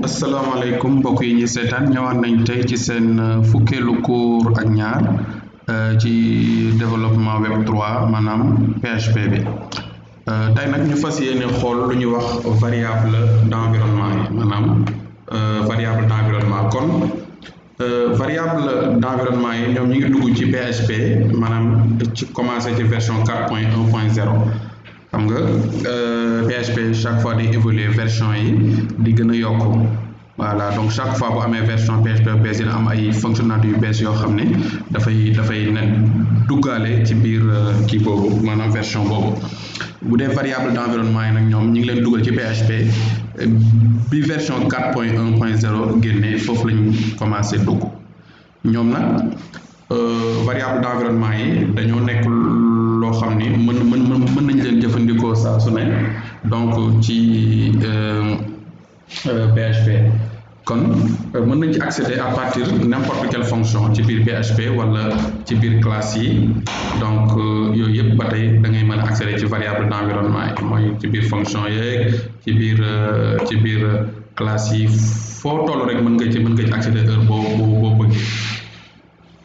asalaamaaleykum mbokk yi ñuy seetaan ñëwaat nañ tey ci seen fukkeelu cours ak ñaar ci développement web 3 maanaam PHP bi tey nag ñu fas yéene xool lu ñuy wax variable d'environnement yi maanaam variable d'environnement kon variable d'environnement yi ñoom ñu ngi dugg ci PHP maanaam ci commencé ci version 4.1.0 xam nga PHP chaque fois di évoluer version yi di gën a yokk voilà donc chaque fois bu amee version PHP bu bees dina am ay fonctionnalités yu bees yoo xam ne dafay ne duggaale ci biir kii boobu maanaam version boobu bu dee variable d'environnement yi nag ñoom ñu ngi leen dugal ci PHP bi version 4.1.0 génnee foofu lañ commencé dugg ñoom nag variable d'environnement yi dañoo nekk loo xam ni mën nañ leen jëfandikoo saa su ne donc ci PHP kon mën nañ ci accéder à partir n'importe quelle fonction ci biir PHP wala ci biir classe yi donc yooyu yëpp ba tey da ngay mën a accéder ci variable d'environnement yi mooy ci biir fonction yeeg ci biir classe yi foo toll rek mën nga ci accéder heure boo bëgg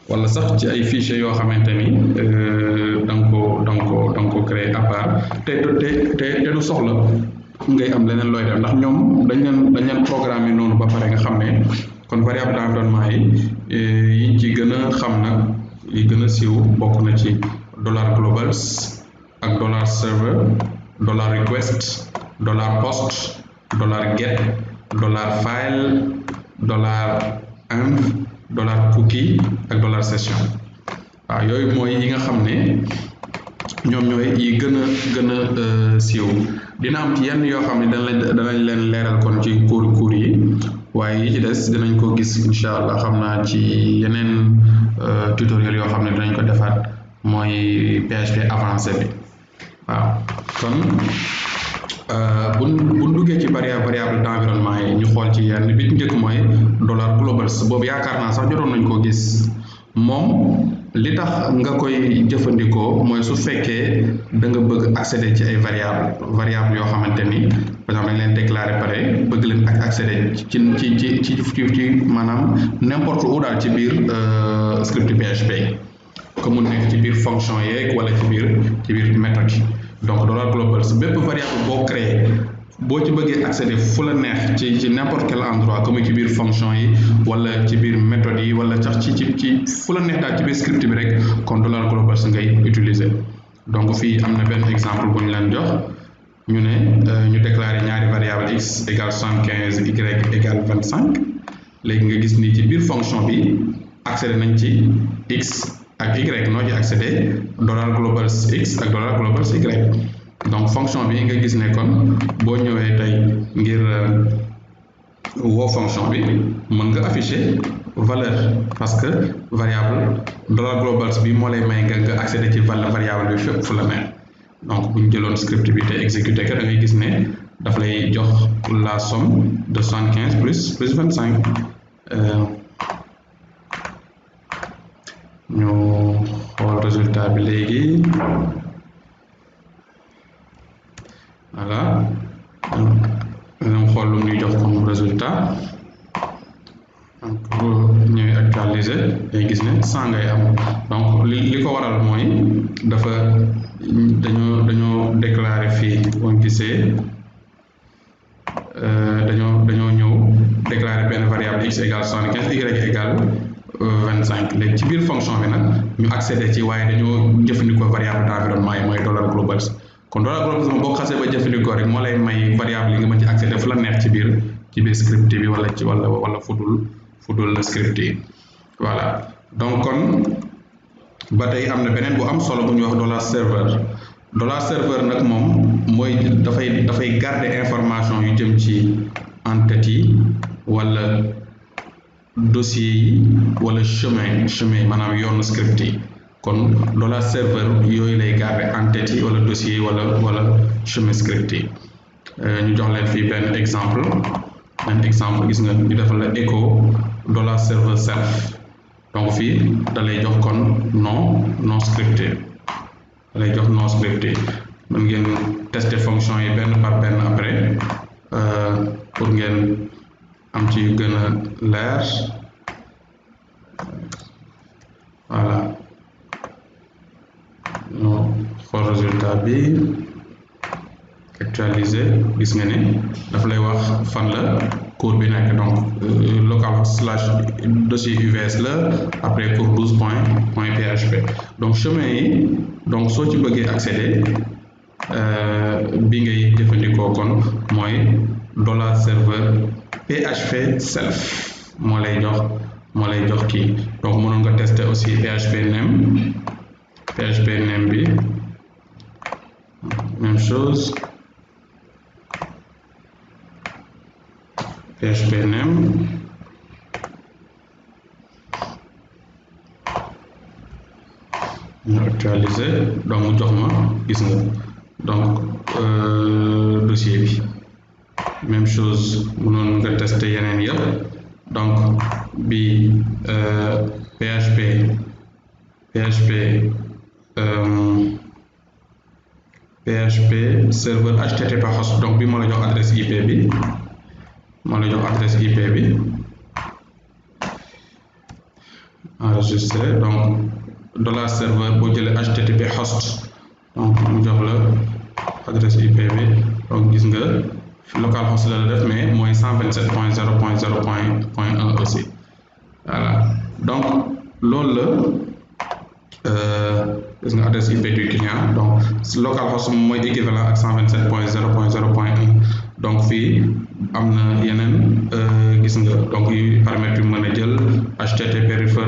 wala sax ci ay fichiers yoo xamante ni da nga ko créer à part te du soxla ngay am leneen looy def ndax ñoom dañ leen programmer noonu ba pare nga xam ne kon variable d'environnement yi yiñ ci gën a xam nag yi gën a siiw bokk na ci $globals ak $server $request $post $get $file $env $cookie ak $session waaw yooyu mooy yi nga xam ne ñoom ñooy yi gën a siiw dina am ci yenn yoo xam ne danañ leen leeral kon ci cours yi waaye yi ci des dinañ ko gis incha allah xam naa ci yeneen tutoriel yoo xam ne dinañ ko defaat mooy PHP avancé bi waaw kon bu duggee ci variable d'environnement yi ñu xool ci yenn bi njëkk mooy $globals boobu yaakaar naa sax jotoon nañ ko gis moom li tax nga koy jëfandikoo mooy su fekkee da nga bëgg accéder ci ay variable yoo xamante ni par exemple dañ leen déclarer pare bëgg leen ak accéder ci maanaam n'importe où daal ci biir script PHP comme mu nekk ci biir fonction yeeg wala ci biir méthode yi donc $globals bépp variable boo créé boo ci bëggee accéder fu la neex ci n'importe quel endroit comme ci biir fonction yi wala ci biir méthode yi wala sax ci fu la neex daal ci biir script bi rek kon $globals ngay utiliser donc fii am na benn exemple bu ñu leen jox ñu ne ñu déclarer ñaari variable x égale 75 y égale 25 léegi nga gis ni ci biir fonction bi accéder nañ ci x ak y noo ci accéder $globals x ak $globals y donc fonction bi nga gis ne kon boo ñëwee tey ngir woo fonction bi mën nga afficher valeur parce que variable $globals bi moo lay may nga accéder ci variable bi fépp fu la neex donc bu ñu jëloon script bi te exécuté ko da ngay gis ne daf lay jox la somme de 75 plus 25 ñu xool résultat bi léegi voilà ñu xool lu ñuy jox comme résultat donc boo ñëwee actualiser day gis ne 100 ngay am donc li ko waral mooy dafa dañoo déclarer fii boo gisee dañoo ñëw déclarer benn variable x égale 75 y égale 25 léegi ci biir fonction bi nag ñu accéder ci waaye dañoo jëfandikoo variable d'environnement yi mooy $globals kon $globals moom boo xasee ba jëfandikoo rek moo lay may variable yi nga mën ci accéder fu la neex ci biir script bi wala fudul script yi voilà donc kon ba tey am na beneen bu am solo bu ñuy wax $server nag moom mooy dafay garder information yu jëm ci entête yi wala dossier yi wala chemin maanaam yoonu script yi kon $server yooyu lay garder entête yi wala dossier yi wala chemin script yi ñu jox leen fii benn exemple gis nga ñu defal la echo $server self donc fii da lay jox kon non scripté da lay jox non scripté mën ngeen tester fonction yi benn par benn après pour ngeen am ci yu gën a leer voilà ñu xool résultat bi actualiser gis nga ne daf lay wax fan la cours bi nekk donc localhost / dossier UVS la après cours 12.php donc chemin yi donc soo ci bëggee accéder bi ngay jëfandikoo kon mooy $server php self moo lay jox kii donc mënoon nga tester aussi php name bi même chose php name ñu actualiser donc mu jox ma gis nga donc dossier bi même chose mënoon nga tester yeneen yëpp donc bi php serveur http host donc bi moo la jox adresse IP bi enregistré donc $server boo jëlee http host donc mu jox la adresse IP bi donc gis nga localhost la def mais mooy 127.0.0.1 aussi voilà donc loolu la gis nga adresse IP du client donc localhost mooy équivalent ak 127.0.0.1 donc fii am na yeneen gis nga donc yu paramètres yu mën a jël http refer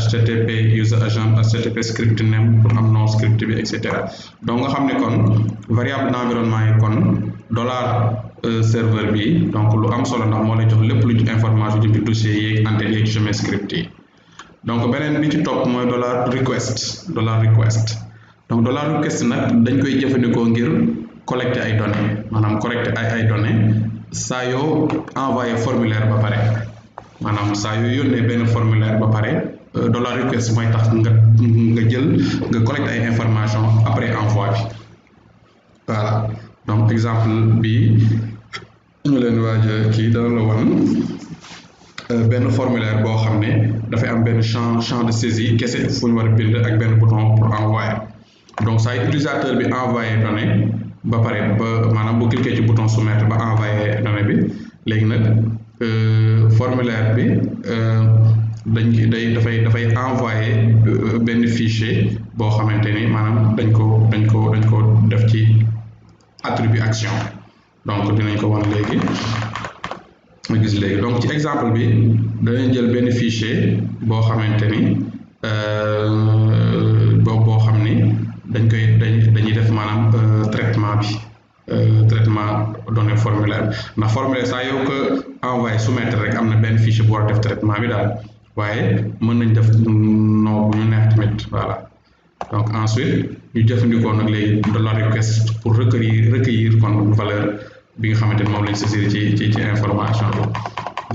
http user agent http script name pour am nom script bi etc donc nga xam ne kon variable d'environnement yi kon $serveur bi donc lu am solo ndax moo lay jox lépp lu information ci biir dossier yeeg entête yeeg chemin script yi donc beneen bi ci topp mooy $request donc $request nag dañ koy jëfandikoo ngir collecter ay données maanaam collecter ay données saa yoo envoyé formulaire ba pare maanaam saa yoo yónnee benn formulaire ba pare $request mooy tax nga collecter ay information après envoi bi voilà donc exemple bi ñu leen waaj kii dana la wan benn formulaire boo xam ne dafay am benn champ de saisie kese fu ñu war a bind ak benn bouton pour envoyer donc saa yu utilisateur bi envoyé donnée ba pare ba maanaam bu cliquer ci bouton soumettre ba envoyé donnée bi léegi nag formulaire bi dafay envoyé benn fichier boo xamante ni maanaam dañ ko def ci attribut action donc dinañ ko wan léegi ma gis léegi donc ci exemple bi danañ jël benn fichier boo xamante ni boo xam ni dañuy def maanaam traitement données formulaire ndax formulaire saa yoo ko envoyé soumettre rek am na benn fichier bu war a def traitement bi daal waaye mën nañ def noo bu ñu neex tamit voilà donc ensuite ñu jëfandikoo nag léegi $request pour recueillir kon valeur bi nga xamante ni moom lañ saisir ci information bi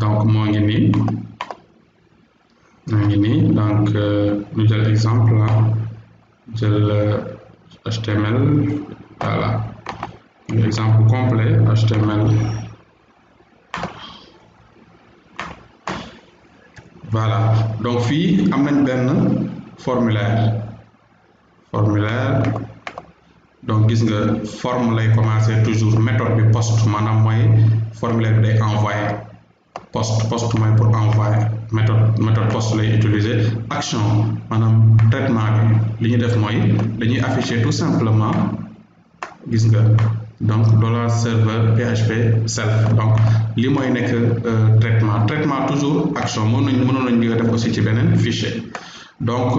donc moo ngi nii donc ñu jël exemple la jël HTML voilà exemple complet HTML voilà donc fii am nañ benn formulaire donc gis nga forme lay commencer toujours méthode bi post maanaam mooy formulaire bi day envoyer post mooy pour envoyer méthode post lay utiliser action maanaam traitement bi li ñu def mooy dañuy afficher tout simplement gis nga donc $server php self donc li mooy nekk traitement toujours action mënoon nañ def aussi ci beneen fichier donc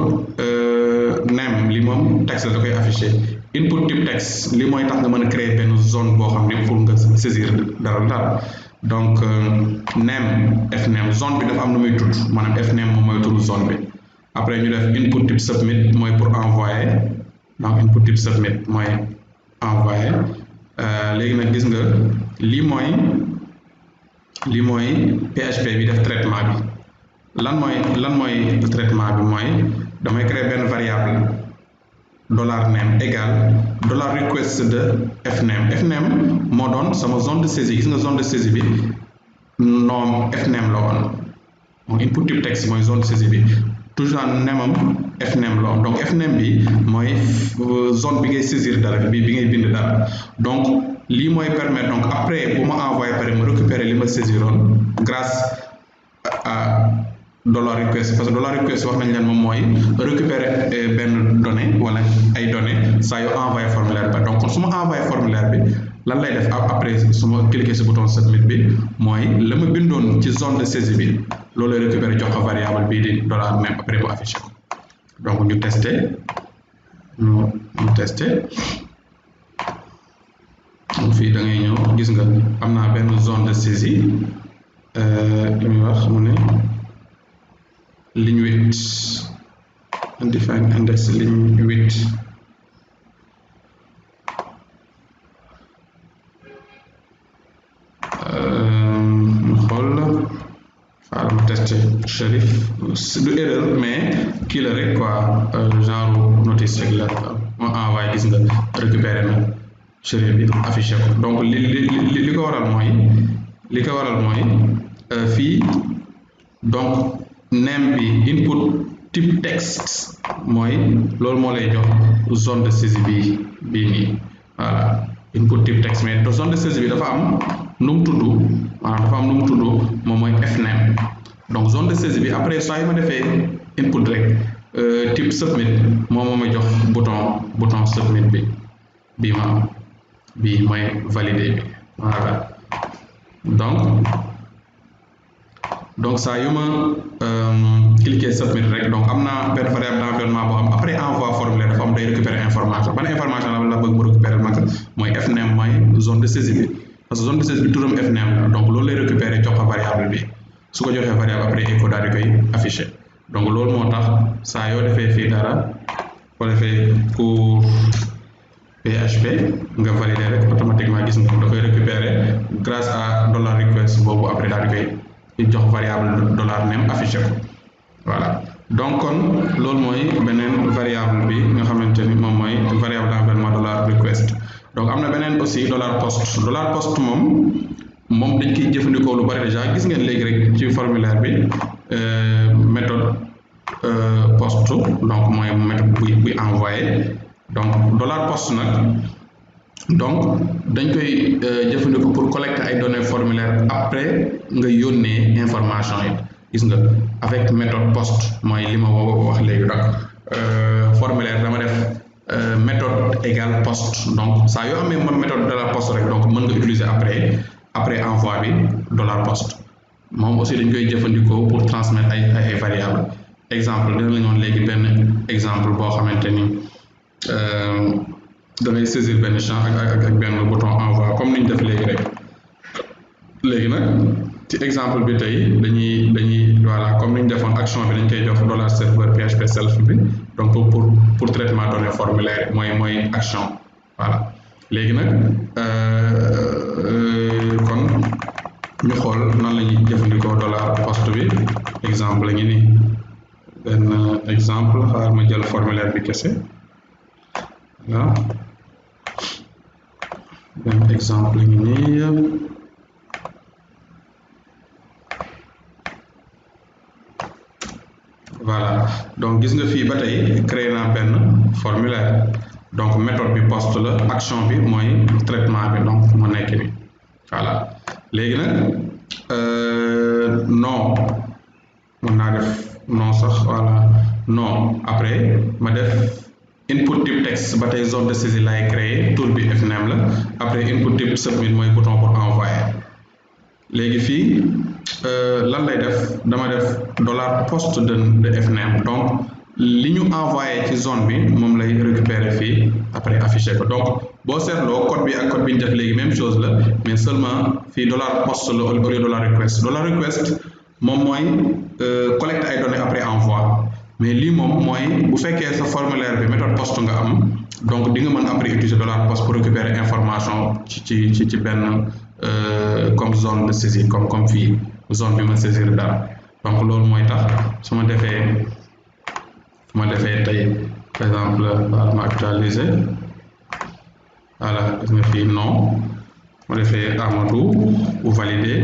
name li moom texte la da koy afficher input type text li mooy tax nga mën a créer benn zone boo xam ne pour nga saisir dara donc name fname zone bi dafa am nu muy tudd maanaam fname moom mooy tudd zone bi après ñu def input type submit mooy pour envoyer donc input type submit mooy envoyer léegi nag gis nga lii mooy PHP bi def traitement bi lan mooy traitement bi mooy damay créer benn variable $name égal $request de fname moo doon sama zone de saisie gis nga zone de saisie bi nom fname la woon donc input type texte mooy zone de saisie bi toujours nemam fname la woon donc fname bi mooy zone bi ngay saisir dara bi ngay bind dara donc lii mooy permettre donc après bu ma envoyé pare ma récupérer li ma saisiroon grâce à dollar request parce que dollar request wax nañ leen moom mooy récupérer benn donnée wala ay données saa yoo envoyé formulaire ba donc su ma envoyé formulaire bi lan lay def après su ma cliquer sur bouton submit bi mooy la ma bindoon ci zone de saisie bi loolu lay récupérer jox ko variable bii di dollar même après mu affiché ko donc ñu testé donc fii da ngay ñëw gis nga am naa benn zone de saisie li muy wax mu ne ligne 8 undefined index ligne 8 xool xaaral ma testé Chérif du erreur mais kii la rek quoi genre notice rek la moo envoyé gis nga récupéré na Chérif bi affiché ko donc li ko waral mooy fii donc name bi input type texte mooy loolu moo lay jox zone de saisie bii nii voilà input type texte mais zone de saisie bi dafa am nu mu tudd moom mooy fname donc zone de saisie bi après saa yu ma defee input rek type submit moom moo may jox bouton submit bi ma am bii mooy valider bi voilà donc saa yu ma cliquer submit rek donc am naa benn variable d'environnement boo xam après envoi formulaire dafa am day récupérer information ban information la bëgg mu récupérer nag mooy fname mooy zone de saisie bi parce que zone de saisie bi turam fname la donc loolu lay récupérer jox ko variable bi su ko joxee variable après echo daal di koy afficher donc loolu moo tax saa yoo defee fii dara boo defee pour PHP nga valider rek automatiquement gis nga da koy récupérer grâce à dollar request boobu après daal di koy jox variable dollar name affiché ko voilà donc kon loolu mooy beneen variable bi nga xamante ni moom mooy variable d'environnement dollar request donc am na beneen aussi dollar post moom dañ koy jëfandikoo lu bari déjà gis ngeen léegi rek ci formulaire bi méthode post donc mooy méthode buy envoyé donc dollar post nag donc dañ koy jëfandikoo pour collecter ay données formulaire après nga yónnee information yi gis nga avec méthode post mooy li ma wax léegi donc formulaire dama def méthode égale post donc saa yoo amee méthode dollar post rek donc mën nga utiliser après envoi bi dollar post moom aussi dañ koy jëfandikoo pour transmettre ay variables exemple dina la ñu woon léegi benn exemple boo xamante ni da ngay saisir benn champ ak benn bouton envoi comme ni ñu def léegi rek léegi nag ci exemple bi tey dañuy voilà comme ni ñu defoon action bi dañ koy jox dollar serveur PHP self bi donc pour traitement données formulaire mooy action voilà léegi nag kon ñu xool nan la ñuy jëfandikoo dollar post bi exemple la ngi nii benn exemple xaar ma jël formulaire bi kese waaw benn exemple la ngi nii voilà donc gis nga fii ba tey créé naa benn formulaire donc méthode bi post la action bi mooy traitement bi donc mu nekk ni voilà léegi nag non mën naa def non sax voilà non après ma def input type texte ba tey zone de saisie laay créé tour bi fname la après input type submit mooy bouton pour envoyer léegi fii lan lay def dama def dollar post de fname donc li ñu envoyé ci zone bi moom lay récupérer fii après affiché ko donc boo seetloo code bi ak code bi ñu def léegi même chose la mais seulement fii dollar post la au lieu dollar request moom mooy collecte ay données après envoi mais lii moom mooy bu fekkee sa formulaire bi méthode post nga am donc di nga mën après utiliser dollar post pour récupérer information ci benn comme zone de saisie comme fii zone bi ma saisir dara donc loolu mooy tax su ma defee tey par exemple ma actualiser voilà gis nga fii non ma defee Amadou ou valider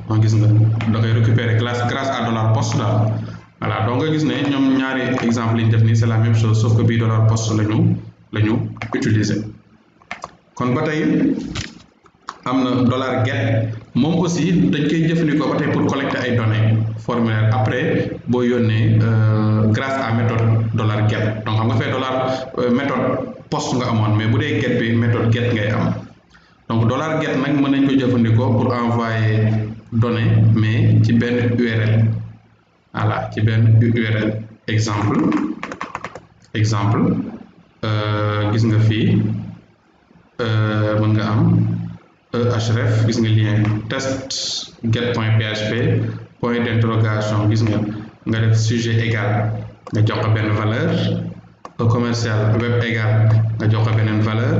donc gis nga da koy récupérer grâce à dollar post daal voilà donc nga gis ne ñoom ñaari exemple yi ñu def nii c'est la même chose sauf que bii dollar post lañu utiliser kon ba tey am na dollar get moom aussi dañ koy jëfandikoo ba tey pour collecter ay données formulaire après boo yónnee grâce à méthode dollar get donc xam nga fee dollar méthode post nga amoon mais bu dee get bi méthode get ngay am donc dollar get nag mën nañ ko jëfandikoo pour envoyer données mais ci benn URL voilà ci benn URL exemple gis nga fii mën nga am href gis nga lien test get point php point d'interrogation gis nga def sujet égal nga jox ko benn valeur commercial web égal nga jox ko beneen valeur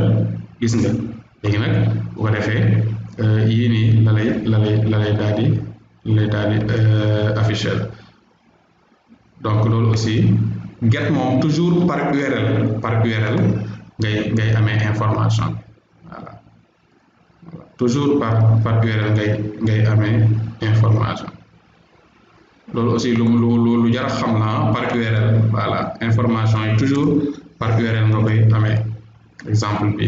gis nga léegi nag bu ko defee yii nii la lay daal di afficher donc loolu aussi get moom toujours par URL ngay amee information voilà toujours par URL ngay amee information loolu aussi lu jar a xam la par URL voilà information yi toujours par URL nga koy amee exemple bi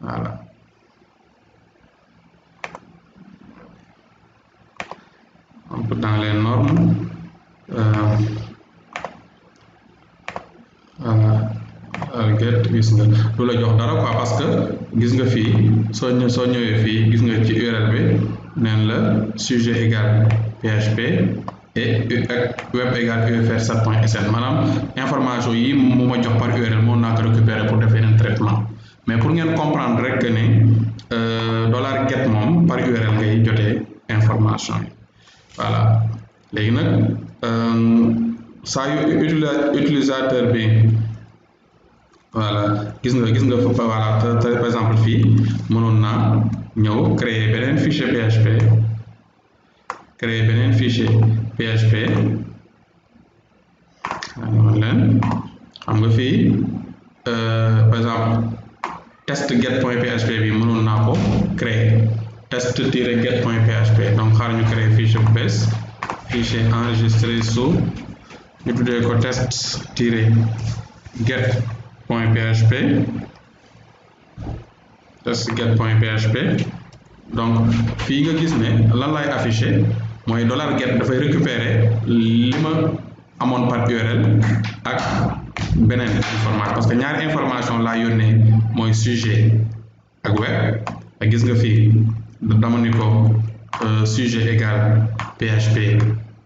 voilà donc dans les normes get gis nga lu la jox dara quoi parce que gis nga fii soo ñëwee fii gis nga ci URL bi neen la sujet égal php et web égal ufr7.sn maanaam information yi mu ma jox par URL moom naa ko récupérer pour def yeneen traitement mais pour ngeen comprendre rek que ne dollar get moom par URL ngay jotee information yi voilà léegi nag saa yu utilisateur bi voilà gis nga voilà par exemple fii mënoon naa ñëw créer beneen fichier PHP leen xam nga fii par exemple test get point php bi mënoon naa ko créer test get point php donc xaar ñu créer fichier bu bees fichier enregistré sous ñu tuddee ko test get point php donc fii nga gis ne lan lay affiché mooy dollar get dafay récupérer li ma amoon par URL ak beneen information parce que ñaari information laa yónnee mooy sujet ak web ak gis nga fii dama ni ko sujet égal php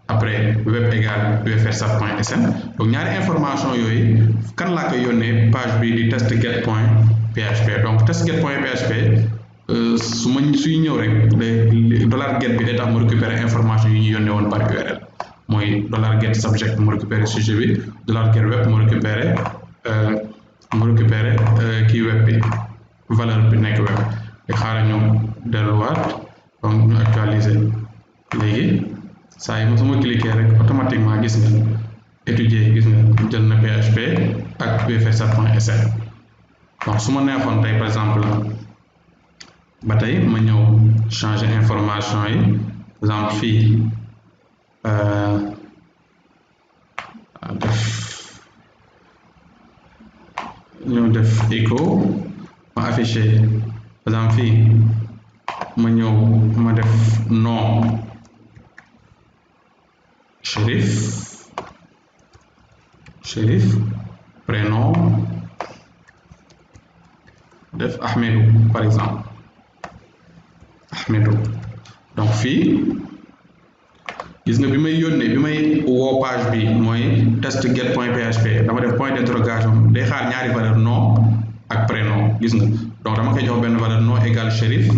après web égal ufr7.sn donc ñaari information yooyu kan laa koy yónnee page bi di test get point php donc test get point php suy ñëw rek dollar get bi day tax mu récupérer information yi ñu yónnee woon par URL mooy dollar get subject mu récupérer sujet bi dollar get web mu récupérer kii web bi valeur bi nekk web te xaaral ñu delluwaat donc ñu actualiser léegi saa yi ma su ma cliquer rek automatiquement gis nga étudier gis nga jël na PHP ak ufr7.sn donc su ma neexoon tey par exemple ba tey ma ñëw changer information yi par exemple fii def écho ma affiché par exemple fii ma ñëw ma def nom Chérif prénom def Ahmedou par exemple Ahmedou donc fii gis nga bi may yónnee bi may woo page bi mooy test get point php dama def point d'interrogation day xaar ñaari valeur nom ak prénom gis nga donc dama koy jox benn valeur nom égal Chérif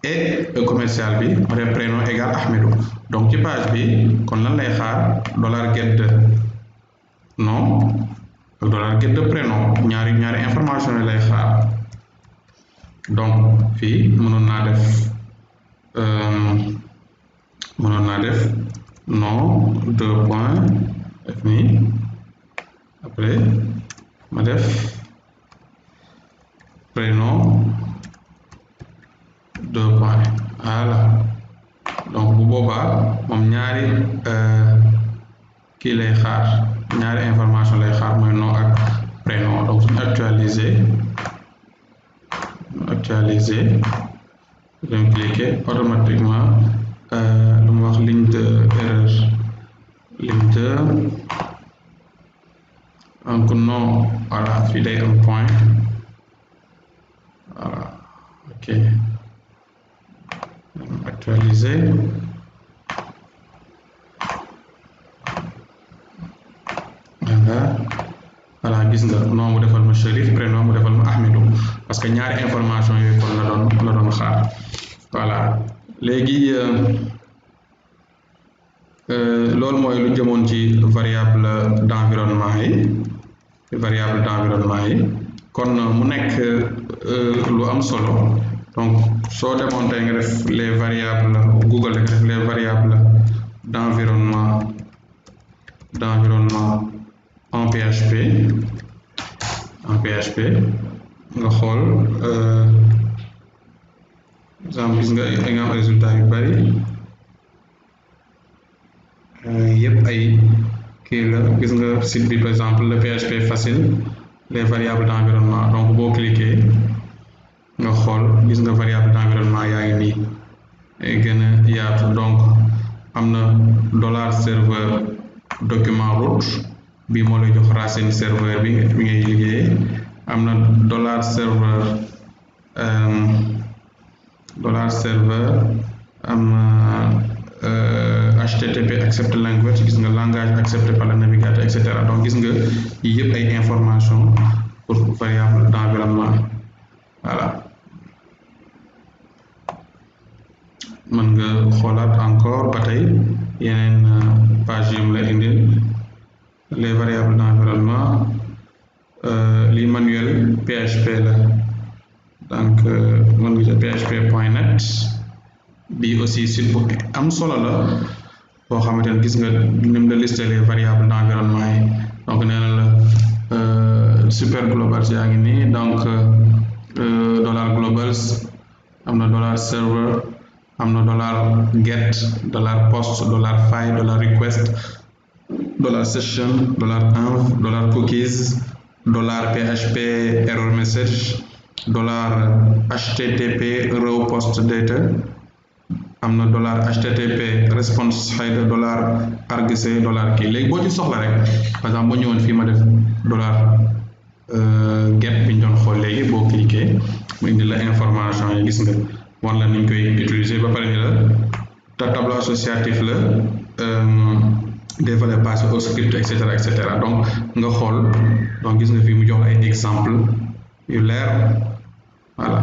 et commercial bi ma def prénom égal Ahmedou donc ci page bi kon lan lay xaar dollar get de nom ak dollar get de prénom ñaari information yi lay xaar donc fii mënoon naa def nom deux points def nii après ma def prénom deux points voilà boobaa moom ñaari kii lay xaar, ñaari information lay xaar mooy nom ak prénom. donc suñu actualiser dañu cliquer automatiquement lu mu wax ligne de erreur, ligne de donc nom, voilà fii day am point, voilà ok actualiser voilà gis nga nom mu defal ma Cherif, prénom mu defal ma Ahmedou, parce que ñaari information yooyu kon la doon xaar. voilà léegi loolu mooy lu jëmoon ci variable d'environnement yi kon mu nekk lu am solo. donc soo demoon tey nga def les variables Google nga def les variables d'environnement en PHP nga xool exemple gis nga am résultat yu bari yëpp ay kii la. gis nga site bi par exemple le PHP facile les variables d'environnement, donc boo cliquer nga xool gis nga variable d'environnement yaa ngi nii gën a yaatu. donc am na $serveur document root bi moo lay jox racine serveur bi ngay liggéeyee. am na $serveur am na HTTP accept language, gis nga langage accepté par le navigateur, etc. donc gis nga yii yëpp ay information pour variable d'environnement. voilà mën nga xoolaat encore ba tey yeneen page yu mu lay indil les variables d'environnement. li manuel PHP la, donc mën nga jël php.net bi aussi site bu am solo la boo xamante ne gis nga ni mu la listé les variables d'environnement yi. donc nee na la super globals yaa ngi nii, donc $globals am na $server am na $get $post $find $request $session $env $cookies $php error message $http row post data am na $http response header $argc $key. léegi boo ci soxla rek par exemple boo ñëwoon fii ma def $get bi ñu doon xool léegi boo cliquer mu indi la information yi, gis nga wan la ni ñu koy utiliser ba pare ni la tableau associatif la des valeurs passées au script, etc. donc nga xool, donc gis nga fii mu jox ay exemple yu leer. voilà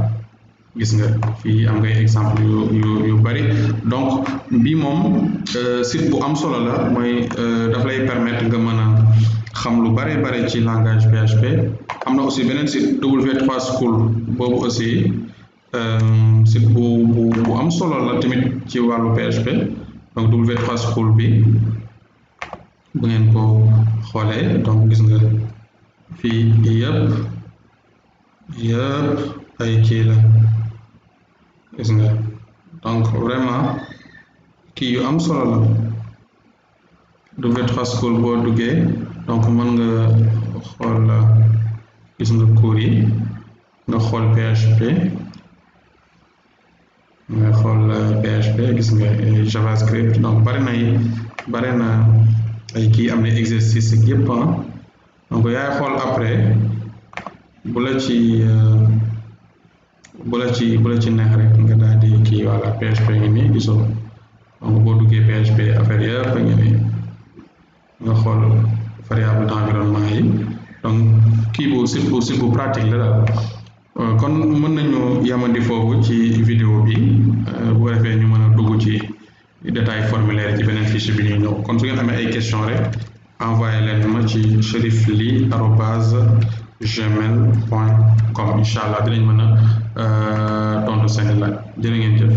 gis nga fii am ngay exemple yu bari. donc bii moom site bu am solo la, mooy daf lay permettre nga mën a xam lu bari ci langage PHP. am na aussi beneen site W3 School, boobu aussi site bu am solo la tamit ci wàllu PHP. donc W3 School bi bu ngeen ko xoolee, donc gis nga fii yëpp ay kii la, gis nga donc vraiment kii yu am solo la. W3 School boo duggee donc mën nga xool, gis nga cours yi, nga xool PHP, gis nga JavaScript. donc bari na ay kii am na exercice ak yëpp donc yaay xool après bu la ci neex rek nga daal di kii. voilà PHP ngi nii gisoo, donc boo duggee PHP affaire yëpp ngi nii nga xool variable d'environnement yi. donc kii bu site bu pratique la daal. kon mën nañu yamandi foofu ci vidéo bi bu defee ñu mën a dugg ci détail formulaire ci beneen fiche bi ñuy ñëw. kon su ngeen amee ay question rek envoyé leen ma ci cherifly@gmail.com. incha allah dinañ mën a tontu seen laaj. jërë ngeen jëf.